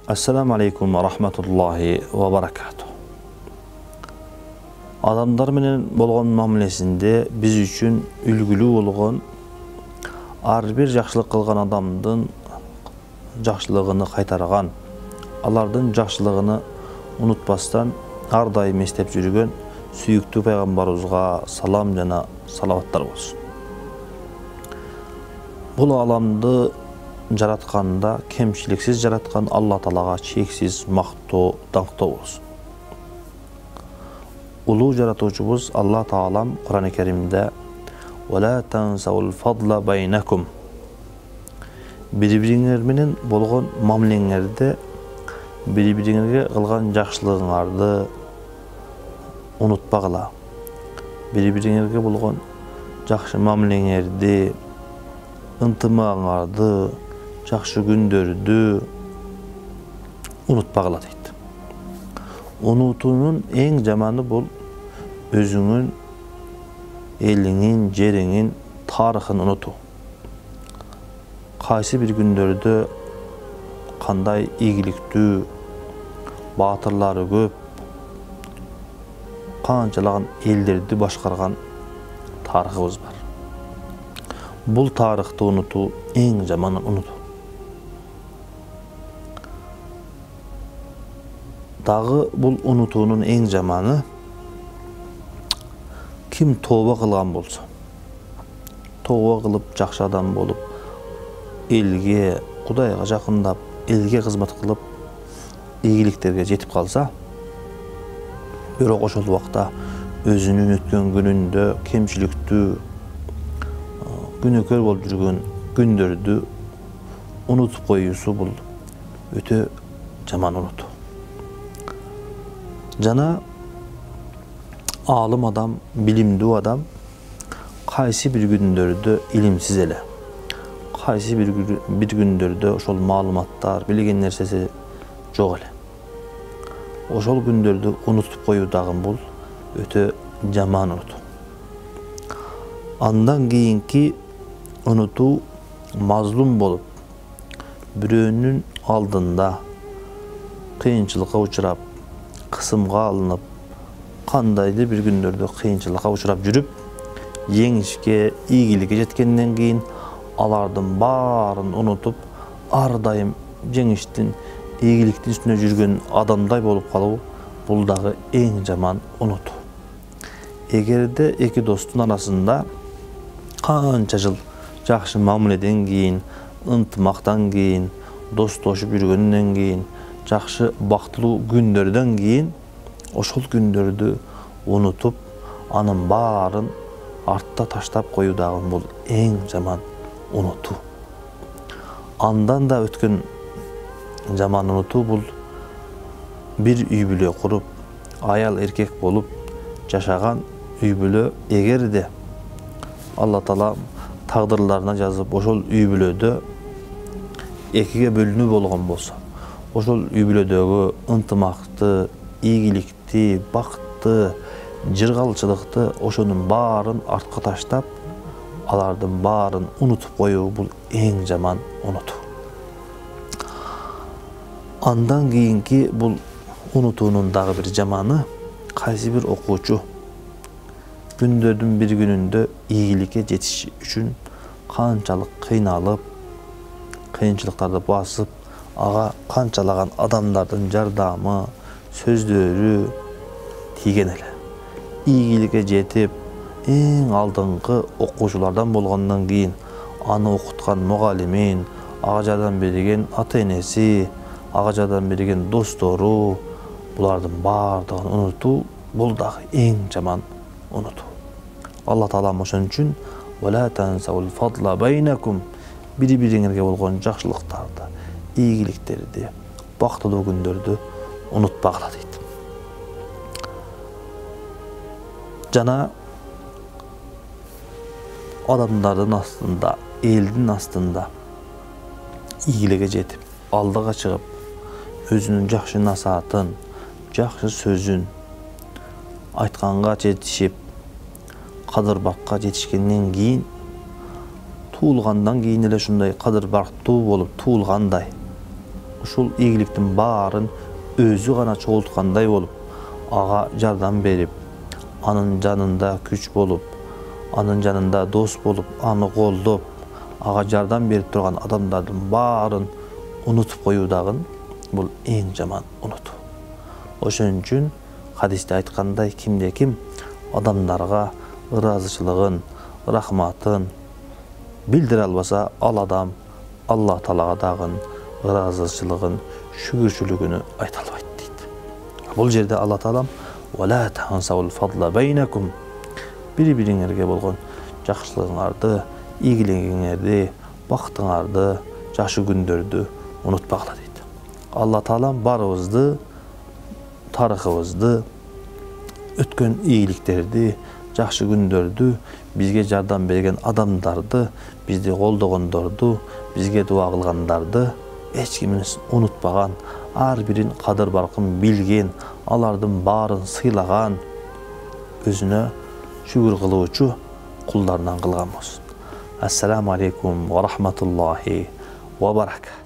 Assalamu alaikum wa rahmatullahi wa barakatuh. Adamlar menen bolgon mamlesinde biz üçün ülgülü bolgon ar bir жақшылық кылган адамдын жақшылыгыны кайтарган, алардын жақшылыгыны унутпастан ар дайым эстеп жүргөн сүйүктүү пайгамбарыбызга салам жана салаваттар болсун. Бул аламды жаратканда кемчиликсиз жараткан Алла Таалага чексиз мактоо, даңктоо болсун. Улуу жаратуучубуз Алла Таалам Кур'ан-ы Керимде "Ва тансаул фадла байнакум" бири-бириңер менен болгон мамилеңерде бири-бириңерге кылган жакшылыгыңарды унутпагыла. Бири-бириңерге болгон жакшы мамилеңерди, ынтымагыңарды, жакшы күндөрдү унутпагыла дейт. Унутуунун эң жаманы бул өзүңүн, элиңин, жериңин, тарыхын унутуу. Кайсы бир күндөрдө кандай ийгиликтүү, баатырлары көп, канчалаган элдерди башкарган тарыхыбыз бар. Бул тарыхты унутуу эң жаманы унутуу. Дагы бул унутуунун эң жаманы ким тооба кылган болсо, тооба кылып жакшы адам болуп, элге, Кудайга жакындап, элге кызмат кылып, ийгиликтерге жетип калса, бирок ошол убакта өзүнүн өткөн күнүндө кемчиликтүү, күнөөкөр болуп жүргөн күндөрдү унутуп коюусу бул өтө жаман унутуу. Жана алым адам, билимдүү адам кайсы бир күндөрдө илимсиз эле, кайсы бир күндөрдө ошол маалыматтар, билген нерсеси жок эле. Ошол күндөрдү унутуп коюу дагы бул өтө жаман унутуу. Андан кийинки унутуу мазлум болуп, бирөөнүн алдында кыйынчылыкка учурап, кысымга алынып, кандайдыр бир күндөрдө кыйынчылыкка учурап жүрүп, жеңишке, ийгиликке жеткенден кийин алардын баарын унутуп, ар дайым жеңиштин, ийгиликтин үстүнө жүргөн адамдай болуп калуу бул дагы эң жаман унутуу. Эгерде эки достун арасында канча жыл жакшы мамиледен кийин, ынтымактан кийин, достошуп жүргөндөн кийин, жакшы бактылуу күндөрдөн кийин ошол күндөрдү унутуп, анын баарын артта таштап коюу дагы бул эң жаман унутуу. Андан да өткөн жаман унутуу бул бир үй бүлө куруп, аял эркек болуп жашаган үй бүлө эгерде Алла Таала тагдырларына жазып ошол үй бүлөдө экиге бөлүнүү болгон болсо, ошол үй бүлөдөгү ынтымакты, ийгиликти, бакытты, жыргалчылыкты ошонун баарын артка таштап, алардын баарын унутуп коюу бул эң жаман унутуу. Андан кийинки бул унутуунун дагы бир жаманы, кайсы бир окуучу күндөрдүн бир күнүндө ийгиликке жетиш үчүн канчалык кыйналып, кыйынчылыктарды басып, ага канчалаган адамдардын жардамы, сөздөрү тийген эле. Ийгиликке жетип, эң алдыңкы окуучулардан болгондон кийин аны окуткан мугалимин, ага жардам берген ата-энеси, ага жардам берген достору, булардын баардыгын унутуу бул дагы эң жаман унутуу. Алла Таалам ошон үчүн "Ва тансаул фадла байнакум" бири-бириңерге болгон жакшылыктарды, ийгиликтерди, бактылуу күндөрдү унутпагыла дейт. Жана адамдардын астында, элдин астында ийгиликке жетип, алдыга чыгып, өзүнүн жакшы насаатын, жакшы сөзүн айтканга жетишип, кадыр-бакка жетишкенден кийин, туулгандан кийин эле ушундай кадыр-бактуу болуп туулгандай ушул ийгиликтин баарын өзү гана чогулткандай болуп, ага жардам берип, анын жанында күч болуп, анын жанында дос болуп, аны колдоп, ага жардам берип турган адамдардын баарын унутуп коюу дагы бул эң жаман унутуу. Ошон үчүн хадисте айткандай, кимде ким адамдарга ыраазычылыгын, рахматын билдире албаса, ал адам Аллах Таалага дагы ыраазычылыгын, шүгүрчүлүгүнү айта албайт дейт. Бул жерде Алла Таалам «Вала тансаул фадла бейнакум» бири-бириңерге болгон жакшылыгыңарды, ийгилигиңерди, бактыңарды, жакшы күндөрдү унутпагыла дейт. Алла Таалам барыбызды, тарыхыбызды, өткөн ийгиликтерди, жакшы күндөрдү, бизге жардам берген адамдарды, бизди колдогондорду, бизге дуа кылгандарды эч кимин унутпаган, ар бирин кадыр баркын билген, алардын баарын сыйлаган, өзүнө шүгүр кылуучу кулдарынан кылган болсун. Ассаламу алейкум ва рахматуллахи ва баракатух.